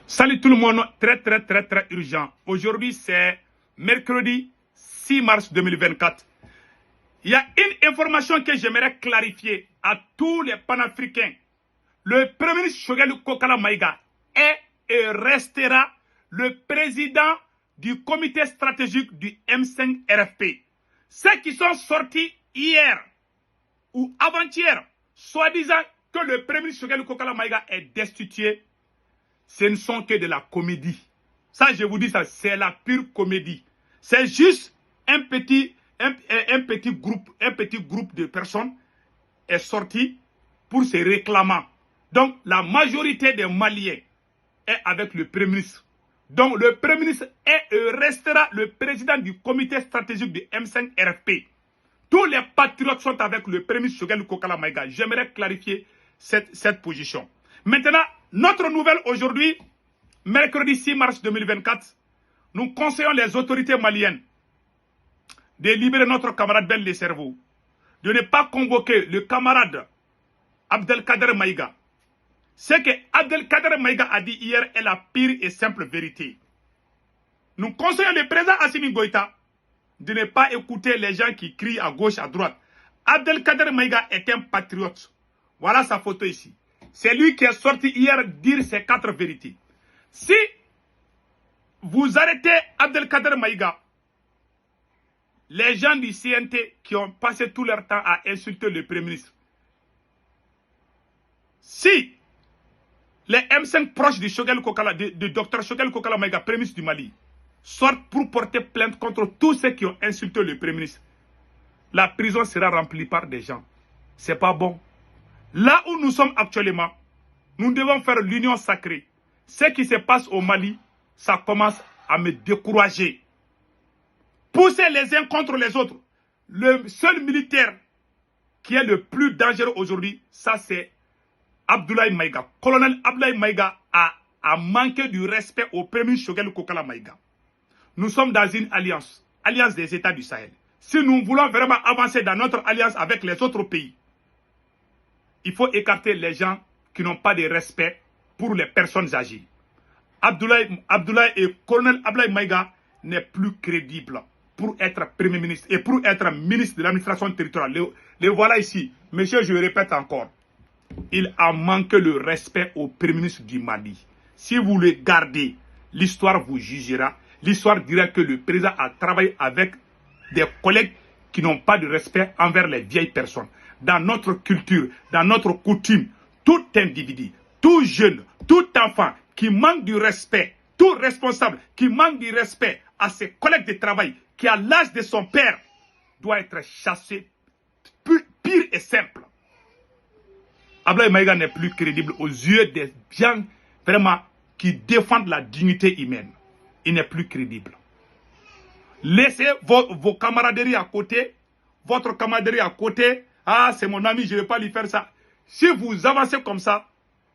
Salut tout le monde, très urgent. Aujourd'hui, c'est mercredi 6 mars 2024. Il y a une information que j'aimerais clarifier à tous les panafricains. Le premier ministre Choguel Kokala Maïga est et restera le président du comité stratégique du M5 RFP. Ceux qui sont sortis hier ou avant-hier, soi-disant que le premier ministre Choguel Kokala Maïga est destitué, ce ne sont que de la comédie. Ça, je vous dis ça, c'est la pure comédie. C'est juste un petit groupe de personnes est sorti pour se réclamer. Donc, la majorité des Maliens est avec le Premier ministre. Donc, le Premier ministre est et restera le président du comité stratégique du M5 RFP. Tous les patriotes sont avec le Premier ministre Choguel Kokala Maïga. J'aimerais clarifier cette position. Maintenant, notre nouvelle aujourd'hui, mercredi 6 mars 2024, nous conseillons les autorités maliennes de libérer notre camarade Ben Le Cerveau, de ne pas convoquer le camarade Abdelkader Maïga. Ce que Abdelkader Maïga a dit hier est la pire et simple vérité. Nous conseillons le président Assimi Goïta de ne pas écouter les gens qui crient à gauche, à droite. Abdelkader Maïga est un patriote. Voilà sa photo ici. C'est lui qui est sorti hier dire ces 4 vérités. Si vous arrêtez Abdelkader Maïga, les gens du CNT qui ont passé tout leur temps à insulter le Premier ministre, si les M5 proches du Dr Choguel Kokala Maïga, Premier ministre du Mali, sortent pour porter plainte contre tous ceux qui ont insulté le Premier ministre, la prison sera remplie par des gens. C'est pas bon. Là où nous sommes actuellement, nous devons faire l'union sacrée. Ce qui se passe au Mali, ça commence à me décourager. Pousser les uns contre les autres. Le seul militaire qui est le plus dangereux aujourd'hui, ça c'est Abdoulaye Maïga. Colonel Abdoulaye Maïga a manqué du respect au Premier ministre Choguel Kokala Maïga. Nous sommes dans une alliance des États du Sahel. Si nous voulons vraiment avancer dans notre alliance avec les autres pays, il faut écarter les gens qui n'ont pas de respect pour les personnes âgées. Abdoulaye et Colonel Abdoulaye Maïga n'est plus crédible pour être Premier ministre et pour être ministre de l'administration territoriale. Le voilà ici. Monsieur, je le répète encore. Il a manqué le respect au Premier ministre du Mali. Si vous le gardez, l'histoire vous jugera. L'histoire dira que le président a travaillé avec des collègues qui n'ont pas de respect envers les vieilles personnes. Dans notre culture, dans notre coutume, tout individu, tout jeune, tout enfant qui manque du respect, tout responsable qui manque du respect à ses collègues de travail, qui a l'âge de son père, doit être chassé pire et simple. Abdoulaye Maïga n'est plus crédible aux yeux des gens vraiment qui défendent la dignité humaine. Il n'est plus crédible. Laissez vos camaraderies à côté, votre camaraderie à côté. Ah, c'est mon ami, je ne vais pas lui faire ça. Si vous avancez comme ça,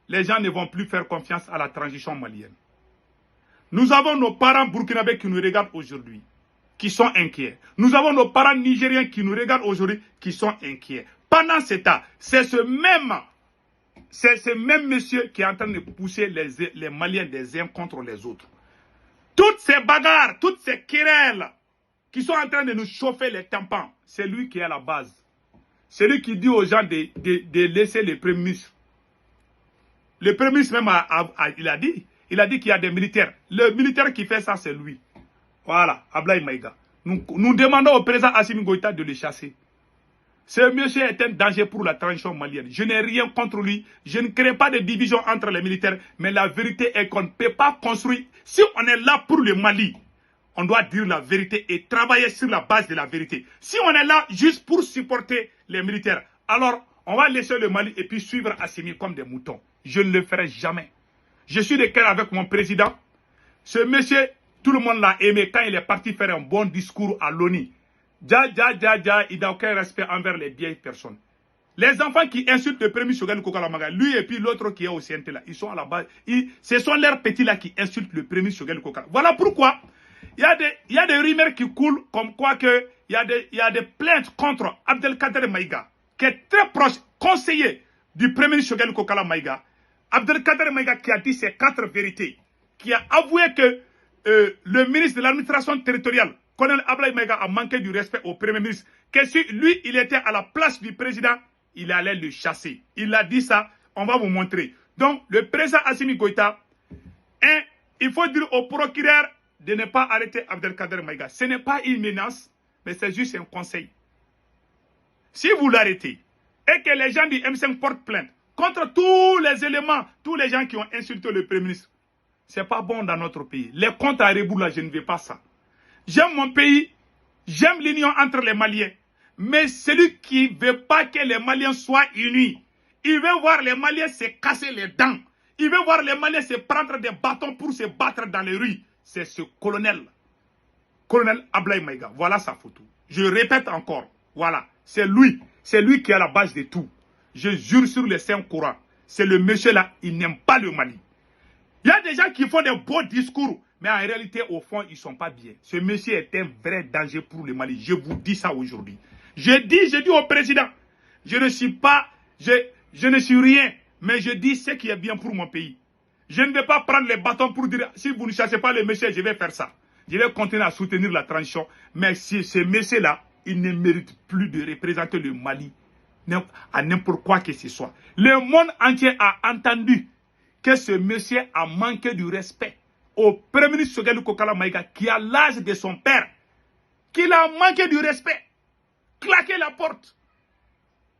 les gens ne vont plus faire confiance à la transition malienne. Nous avons nos parents burkinabés qui nous regardent aujourd'hui, qui sont inquiets. Nous avons nos parents nigériens qui nous regardent aujourd'hui, qui sont inquiets. Pendant ce temps, c'est ce même monsieur qui est en train de pousser les Maliens des uns contre les autres. Toutes ces bagarres, toutes ces querelles qui sont en train de nous chauffer les tympans, c'est lui qui est à la base. C'est lui qui dit aux gens de laisser le Premier ministre. Le Premier ministre même il a dit qu'il y a des militaires. Le militaire qui fait ça, c'est lui. Voilà, Abdoulaye Maïga. Nous demandons au président Assimi Goïta de le chasser. Ce monsieur est un danger pour la transition malienne. Je n'ai rien contre lui. Je ne crée pas de division entre les militaires. Mais la vérité est qu'on ne peut pas construire. Si on est là pour le Mali, on doit dire la vérité et travailler sur la base de la vérité. Si on est là juste pour supporter les militaires, alors on va laisser le Mali et puis suivre Assimi comme des moutons. Je ne le ferai jamais. Je suis de cœur avec mon président. Ce monsieur, tout le monde l'a aimé quand il est parti faire un bon discours à l'ONU. Il n'a aucun respect envers les vieilles personnes. Les enfants qui insultent le premier Choguel Kokala Maïga, lui et puis l'autre qui est au CNT là, ils sont à la base. Ce sont leurs petits là qui insultent le premier Choguel Kokala. Voilà pourquoi il y a des rumeurs qui coulent comme quoi il y a des plaintes contre Abdelkader Maïga, qui est très proche, conseiller du premier Choguel Kokala Maïga. Abdelkader Maïga qui a dit ces 4 vérités. qui a avoué que le ministre de l'administration territoriale, Colonel Ablaye Maïga, a manqué du respect au Premier ministre, que si lui, il était à la place du président, il allait le chasser. Il a dit ça, on va vous montrer. Donc, le président Assimi Goïta, il faut dire au procureur de ne pas arrêter Abdelkader Maïga. Ce n'est pas une menace, mais c'est juste un conseil. Si vous l'arrêtez et que les gens du M5 portent plainte contre tous les éléments, tous les gens qui ont insulté le Premier ministre, c'est pas bon dans notre pays. Les comptes à rebours, là, je ne veux pas ça. J'aime mon pays, j'aime l'union entre les Maliens. Mais celui qui ne veut pas que les Maliens soient unis, il veut voir les Maliens se casser les dents. Il veut voir les Maliens se prendre des bâtons pour se battre dans les rues. C'est ce colonel Ablaye Maïga. Voilà sa photo. Je répète encore, voilà, c'est lui qui est à la base de tout. Je jure sur le Saint-Coran, c'est le monsieur là, il n'aime pas le Mali. Il y a des gens qui font des beaux discours, mais en réalité, au fond, ils ne sont pas bien. Ce monsieur est un vrai danger pour le Mali. Je vous dis ça aujourd'hui. Je dis au président, je ne suis rien, mais je dis ce qui est bien pour mon pays. Je ne vais pas prendre les bâtons pour dire, si vous ne chassez pas le monsieur, je vais faire ça. Je vais continuer à soutenir la transition. Mais si ce monsieur-là, il ne mérite plus de représenter le Mali à n'importe quoi que ce soit. Le monde entier a entendu que ce monsieur a manqué du respect au Premier ministre Sogelou Kokala Maïga, qui a l'âge de son père, qu'il a manqué du respect, claquer la porte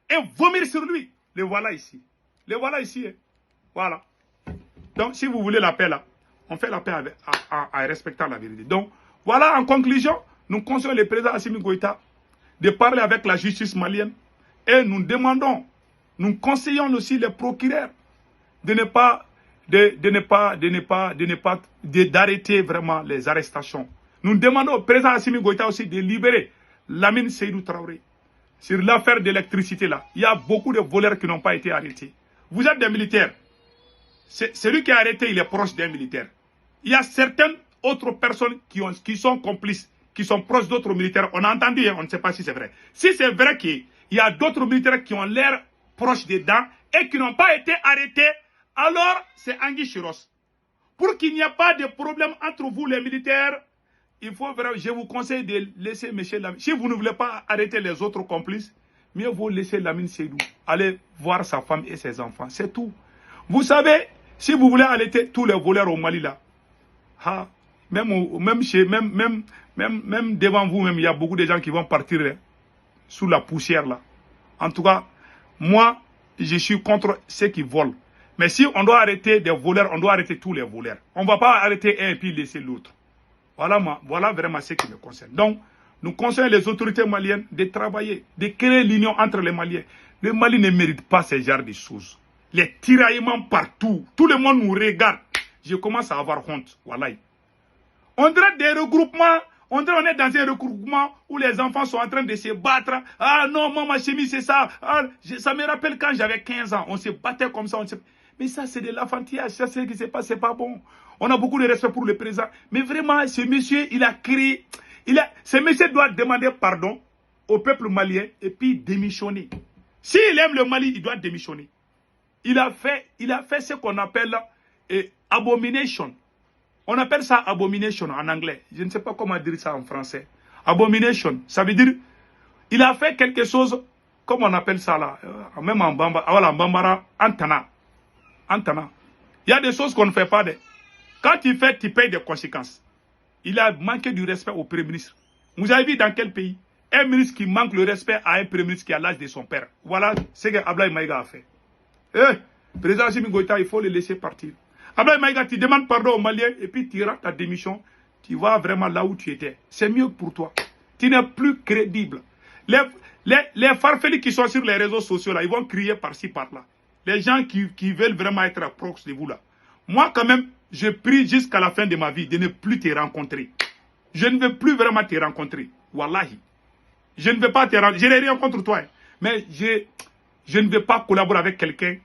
et vomir sur lui. Le voilà ici. Le voilà ici. Hein. Voilà. Donc, si vous voulez la paix là, on fait la paix en respectant la vérité. Donc, voilà, en conclusion, nous conseillons le président Assimi Goïta de parler avec la justice malienne et nous demandons, nous conseillons aussi les procureurs d'arrêter vraiment les arrestations. Nous demandons au président Assimi Goïta aussi de libérer Lamine Seydou Traoré. Sur l'affaire d'électricité là, il y a beaucoup de voleurs qui n'ont pas été arrêtés. Vous êtes des militaires. Celui qui est arrêté, il est proche d'un militaire. Il y a certaines autres personnes qui sont complices, qui sont proches d'autres militaires. On a entendu, hein, on ne sait pas si c'est vrai. Si c'est vrai qu'il y a d'autres militaires qui ont l'air proches dedans et qui n'ont pas été arrêtés, alors c'est Anguille Chiros. Pour qu'il n'y ait pas de problème entre vous les militaires, il faut vraiment, je vous conseille de laisser M. Lamine. Si vous ne voulez pas arrêter les autres complices, mieux vaut laisser Lamine Seydou aller voir sa femme et ses enfants. C'est tout. Vous savez, si vous voulez arrêter tous les voleurs au Mali là, même devant vous, il y a beaucoup de gens qui vont partir hein, sous la poussière là. En tout cas, moi, je suis contre ceux qui volent. Mais si on doit arrêter des voleurs, on doit arrêter tous les voleurs. On ne va pas arrêter un et puis laisser l'autre. Voilà vraiment ce qui me concerne. Donc, nous conseillons les autorités maliennes de travailler, de créer l'union entre les Maliens. Le Mali ne mérite pas ce genre de choses. Les tiraillements partout. Tout le monde nous regarde. Je commence à avoir honte. Voilà. On dirait des regroupements. On dirait qu'on est dans un regroupement où les enfants sont en train de se battre. Ah non, moi, ma chemise, c'est ça. Ah, ça me rappelle quand j'avais 15 ans. On se battait comme ça. Mais ça, c'est de l'enfantillage. Ça, c'est ce qui se passe. C'est pas bon. On a beaucoup de respect pour le président. Mais vraiment, ce monsieur, il a créé... Ce monsieur doit demander pardon au peuple malien et puis démissionner. S'il aime le Mali, il doit démissionner. Il a fait ce qu'on appelle abomination. On appelle ça abomination en anglais. Je ne sais pas comment dire ça en français. Abomination, ça veut dire, il a fait quelque chose, comme on appelle ça là, même en Bambara, Antana. Il y a des choses qu'on ne fait pas. Quand tu fais, tu payes des conséquences. Il a manqué du respect au Premier ministre. Vous avez vu dans quel pays? Un ministre qui manque le respect à un Premier ministre qui a l'âge de son père. Voilà ce que Ablaye Maïga a fait. Président Assimi Goïta, il faut le laisser partir. Ablaye Maïga, tu demandes pardon aux Maliens et puis tu rates ta démission. Tu vas vraiment là où tu étais. C'est mieux pour toi. Tu n'es plus crédible. Les farfelis qui sont sur les réseaux sociaux, là, ils vont crier par-ci, par-là. Les gens qui veulent vraiment être proches de vous, là. Moi, quand même, je prie jusqu'à la fin de ma vie de ne plus te rencontrer. Je ne veux plus vraiment te rencontrer. Wallahi. Je ne veux pas te rencontrer. Je n'ai rien contre toi. Hein. Mais je ne veux pas collaborer avec quelqu'un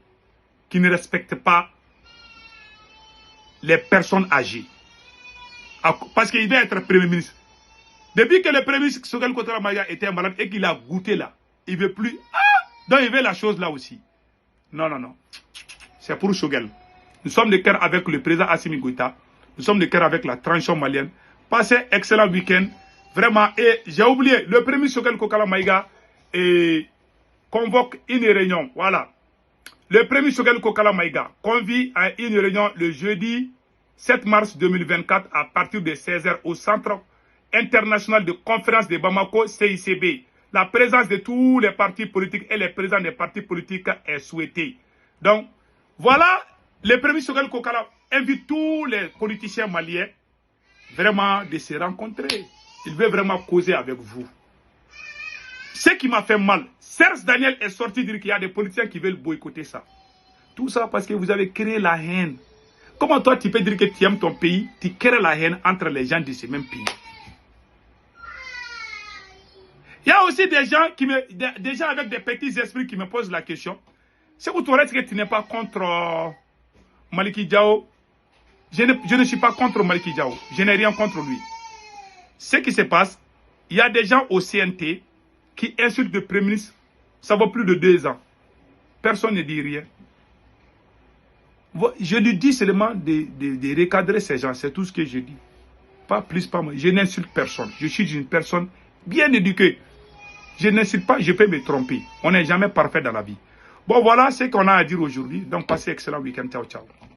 qui ne respecte pas les personnes âgées. Parce qu'il doit être Premier ministre. Depuis que le Premier ministre Sogelou Kokala Maïga était malade et qu'il a goûté là, il ne veut plus. Donc il veut la chose là aussi. Non. C'est pour Choguel. Nous sommes de cœur avec le président Assimi Goïta. Nous sommes de cœur avec la transition malienne. Passez excellent week-end. Vraiment, et j'ai oublié, le premier Choguel Kokala Maïga convoque une réunion. Voilà. Le premier Choguel Kokala Maïga convie à une réunion le jeudi 7 mars 2024 à partir de 16h au Centre international de conférence de Bamako, CICB. La présence de tous les partis politiques et les présidents des partis politiques est souhaitée. Donc, voilà, le premier Choguel Kokala invite tous les politiciens maliens vraiment de se rencontrer. Il veut vraiment causer avec vous. Ce qui m'a fait mal, Serge Daniel est sorti dire qu'il y a des politiciens qui veulent boycotter ça. Tout ça parce que vous avez créé la haine. Comment toi tu peux dire que tu aimes ton pays, tu crées la haine entre les gens de ce même pays? Il y a aussi des gens, des gens avec des petits esprits qui me posent la question. C'est pour toi que tu n'es pas contre Maliki Diao. Je ne suis pas contre Maliki Diao. Je n'ai rien contre lui. Ce qui se passe, il y a des gens au CNT qui insultent le Premier ministre. Ça va plus de 2 ans. Personne ne dit rien. Je lui dis seulement de recadrer ces gens. C'est tout ce que je dis. Pas plus, pas moins. Je n'insulte personne. Je suis une personne bien éduquée. Je n'insulte pas, je peux me tromper. On n'est jamais parfait dans la vie. Bon, voilà ce qu'on a à dire aujourd'hui. Donc, passez un excellent week-end. Ciao, ciao.